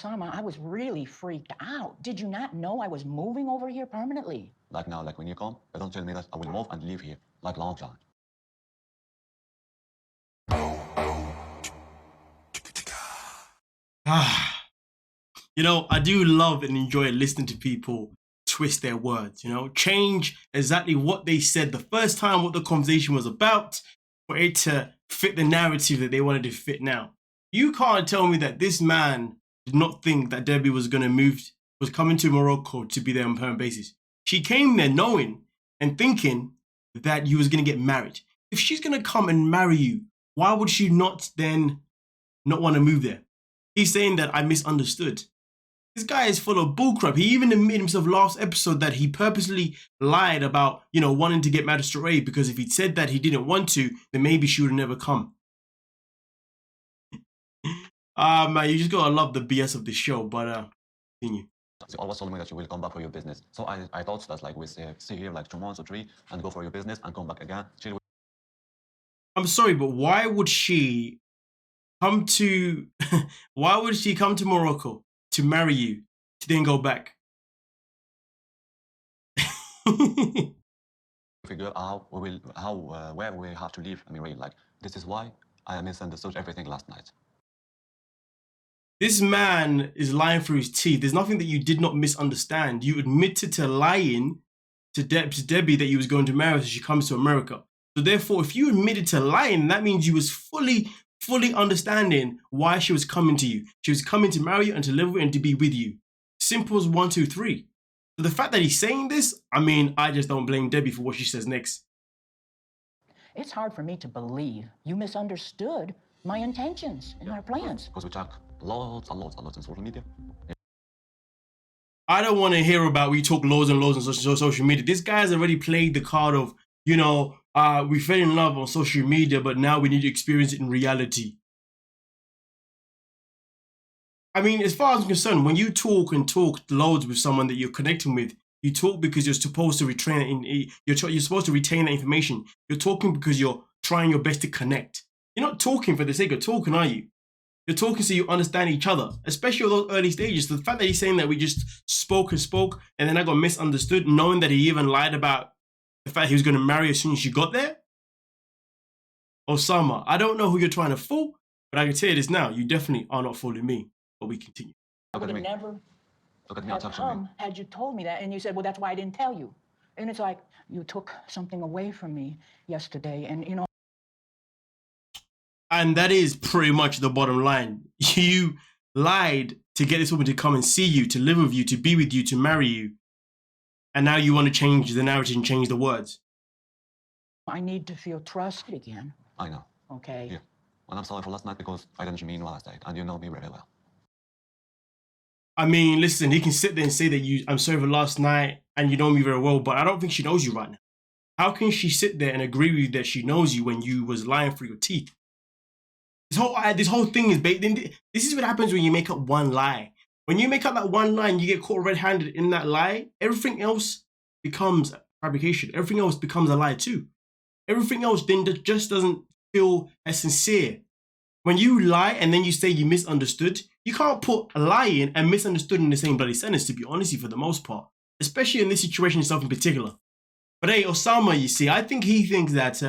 Oussama, I was really freaked out. Did you not know I was moving over here permanently? Like now, like when you come, you don't tell me that I will move and live here, like long time. You know, I do love and enjoy listening to people twist their words, you know, change exactly what they said the first time, what the conversation was about, for it to fit the narrative that they wanted to fit now. You can't tell me that this man did not think that Debbie was going to move, was coming to Morocco to be there on a permanent basis. She came there knowing and thinking that you was going to get married. If she's going to come and marry you, why would she not then not want to move there? He's saying that I misunderstood. This guy is full of bullcrap. He even admitted himself last episode that he purposely lied about, you know, wanting to get married to Stray, because if he'd said that he didn't want to, then maybe she would have never come. Man, you just gotta love the BS of the show, but continue. She always told me that you will come back for your business. So I thought that like we stay here like 2 months or 3 and go for your business and come back again. She will... I'm sorry, but why would she come to why would she come to Morocco to marry you to then go back? Figure out where we have to live. I mean, really, like this is why I misunderstood everything last night. This man is lying through his teeth. There's nothing that you did not misunderstand. You admitted to lying to Debbie that you was going to marry her so she comes to America. So therefore, if you admitted to lying, that means you was fully understanding why she was coming to you. She was coming to marry you and to live with you and to be with you. Simple as 1, 2, 3. So the fact that he's saying this, I mean, I just don't blame Debbie for what she says next. It's hard for me to believe you misunderstood my intentions and our plans. Because we talk lots and lots on social media. I don't want to hear about we talk loads and loads on social media. This guy's already played the card of, you know, we fell in love on social media, but now we need to experience it in reality. I mean, as far as I'm concerned, when you talk loads with someone that you're connecting with, you talk because you're supposed to you're supposed to retain that information. You're talking because you're trying your best to connect. You're not talking for the sake of talking, are you? You're talking so you understand each other, especially at those early stages. So the fact that he's saying that we just spoke, and then I got misunderstood, knowing that he even lied about the fact he was going to marry as soon as you got there. Oussama, I don't know who you're trying to fool, but I can tell you this now, you definitely are not fooling me. But we continue. I would have never come had you told me that, and you said, well, that's why I didn't tell you. And it's like, you took something away from me yesterday, and you know. And that is pretty much the bottom line. You lied to get this woman to come and see you, to live with you, to be with you, to marry you. And now you want to change the narrative and change the words. I need to feel trusted again. I know. Okay. Yeah. And I'm sorry for last night because I didn't mean last night, and you know me very well. I mean, listen, he can sit there and say that I'm sorry for last night and you know me very well, but I don't think she knows you right now. How can she sit there and agree with you that she knows you when you was lying through your teeth? This whole thing is baked in. This is what happens when you make up one lie. When you make up that one lie and you get caught red-handed in that lie, everything else becomes fabrication. Everything else becomes a lie too. Everything else then just doesn't feel as sincere. When you lie and then you say you misunderstood, you can't put lying and misunderstood in the same bloody sentence, to be honest, for the most part. Especially in this situation itself in particular. But hey, Oussama, you see, I think he thinks that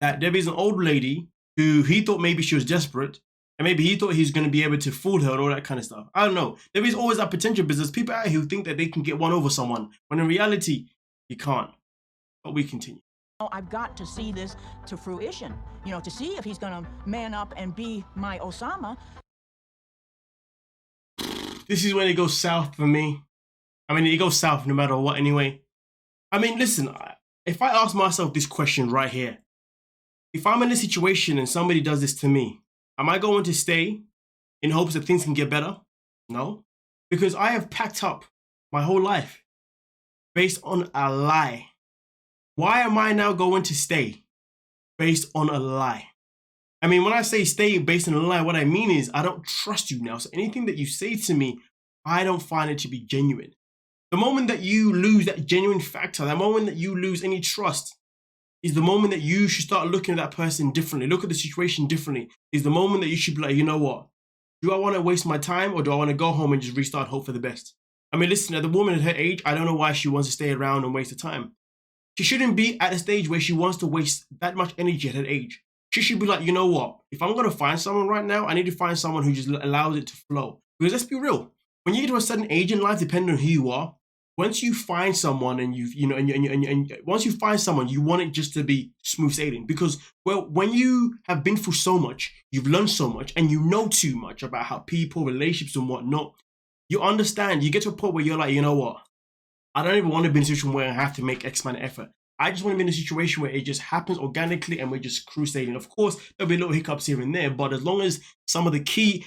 that Debbie's an old lady who he thought maybe she was desperate, and maybe he thought he was going to be able to fool her and all that kind of stuff. I don't know. There is always that potential business. People out here who think that they can get one over someone, when in reality, you can't. But we continue. I've got to see this to fruition, you know, to see if he's going to man up and be my Oussama. This is when it goes south for me. I mean, it goes south no matter what anyway. I mean, listen, if I ask myself this question right here, if I'm in a situation and somebody does this to me, am I going to stay in hopes that things can get better? No, because I have packed up my whole life based on a lie. Why am I now going to stay based on a lie? I mean, when I say stay based on a lie, what I mean is I don't trust you now. So anything that you say to me, I don't find it to be genuine. The moment that you lose that genuine factor, the moment that you lose any trust, is the moment that you should start looking at that person differently, look at the situation differently, is the moment that you should be like, you know what? Do I want to waste my time, or do I want to go home and just restart, hope for the best? I mean, listen, the woman at her age, I don't know why she wants to stay around and waste her time. She shouldn't be at a stage where she wants to waste that much energy at her age. She should be like, you know what? If I'm going to find someone right now, I need to find someone who just allows it to flow. Because let's be real. When you get to a certain age in life, depending on who you are, once you find someone and once you find someone, you want it just to be smooth sailing. Because, well, when you have been through so much, you've learned so much, and you know too much about how people, relationships and whatnot, you understand, you get to a point where you're like, you know what? I don't even want to be in a situation where I have to make X amount of effort. I just want to be in a situation where it just happens organically and we're just crusading. Of course, there'll be little hiccups here and there, but as long as the key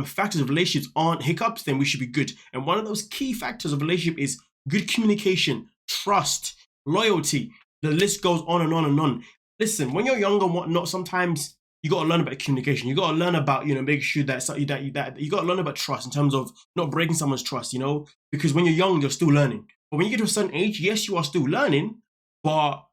factors of relationships aren't hiccups, then we should be good. And one of those key factors of relationship is good communication, trust, loyalty. The list goes on and on and on. Listen, when you're young and whatnot, sometimes you got to learn about communication. You got to learn about, making sure that you got to learn about trust in terms of not breaking someone's trust, because when you're young, you're still learning. But when you get to a certain age, yes, you are still learning, but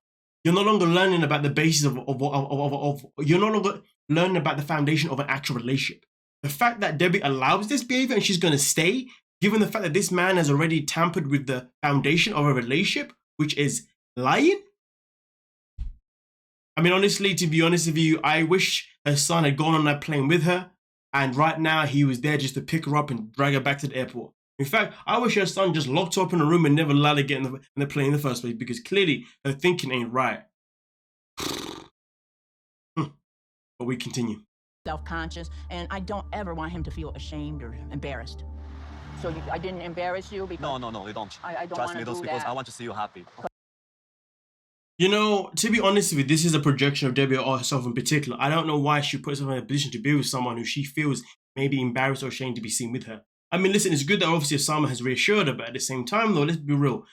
you're no longer learning about the basis of you're no longer learning about the foundation of an actual relationship. The fact that Debbie allows this behavior and she's going to stay, given the fact that this man has already tampered with the foundation of a relationship, which is lying. I mean, honestly, to be honest with you, I wish her son had gone on that plane with her, and right now he was there just to pick her up and drag her back to the airport. In fact, I wish her son just locked her up in a room and never allowed her to get in the plane in the first place, because clearly her thinking ain't right. But we continue. Self-conscious, and I don't ever want him to feel ashamed or embarrassed. So I didn't embarrass you? Because No, you don't. I don't Trust me, want to that's do because that. I want to see you happy. To be honest with you, this is a projection of Debbie or herself in particular. I don't know why she puts herself in a position to be with someone who she feels may be embarrassed or ashamed to be seen with her. I mean, listen, it's good that obviously Oussama has reassured her, but at the same time, though, let's be real.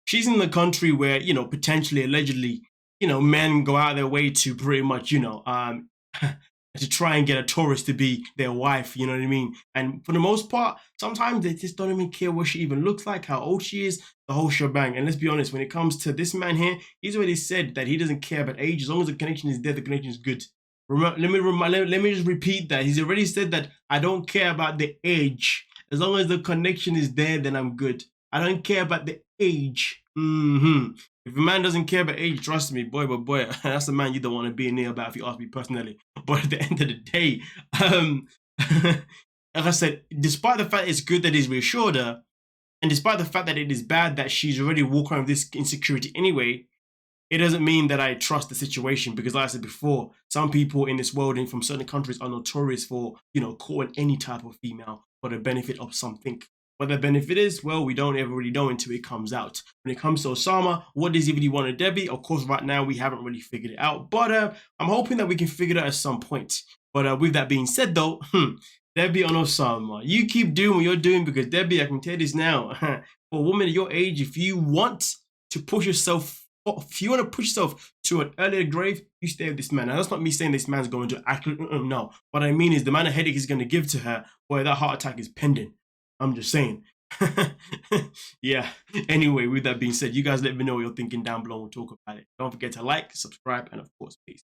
She's in the country where, potentially, allegedly, men go out of their way to pretty much, to try and get a tourist to be their wife, you know what I mean? And for the most part, sometimes they just don't even care what she even looks like, how old she is, the whole shebang. And let's be honest, when it comes to this man here, he's already said that he doesn't care about age. As long as the connection is there, the connection is good. Let me just repeat that. He's already said that I don't care about the age. As long as the connection is there, then I'm good. I don't care about the age. If a man doesn't care about age, trust me, boy, that's the man you don't want to be near about if you ask me personally. But at the end of the day, like I said, despite the fact it's good that he's reassured her, and despite the fact that it is bad that she's already walking around with this insecurity anyway, it doesn't mean that I trust the situation, because like I said before, some people in this world and from certain countries are notorious for, courting any type of female for the benefit of something. What the benefit is, well, we don't ever really know until it comes out. When it comes to Oussama, what does he really want to Debbie? Of course, right now, we haven't really figured it out. But I'm hoping that we can figure it out at some point. But with that being said, though, Debbie on Oussama, you keep doing what you're doing, because Debbie, I can tell you this now, for a woman at your age, if you want to push yourself to an earlier grave, you stay with this man. Now, that's not me saying this man's going to act. No. What I mean is the amount of headache he's going to give to her, boy, that heart attack is pending. I'm just saying. Yeah. Anyway, with that being said, you guys let me know what you're thinking down below. We'll talk about it. Don't forget to like, subscribe, and of course, peace.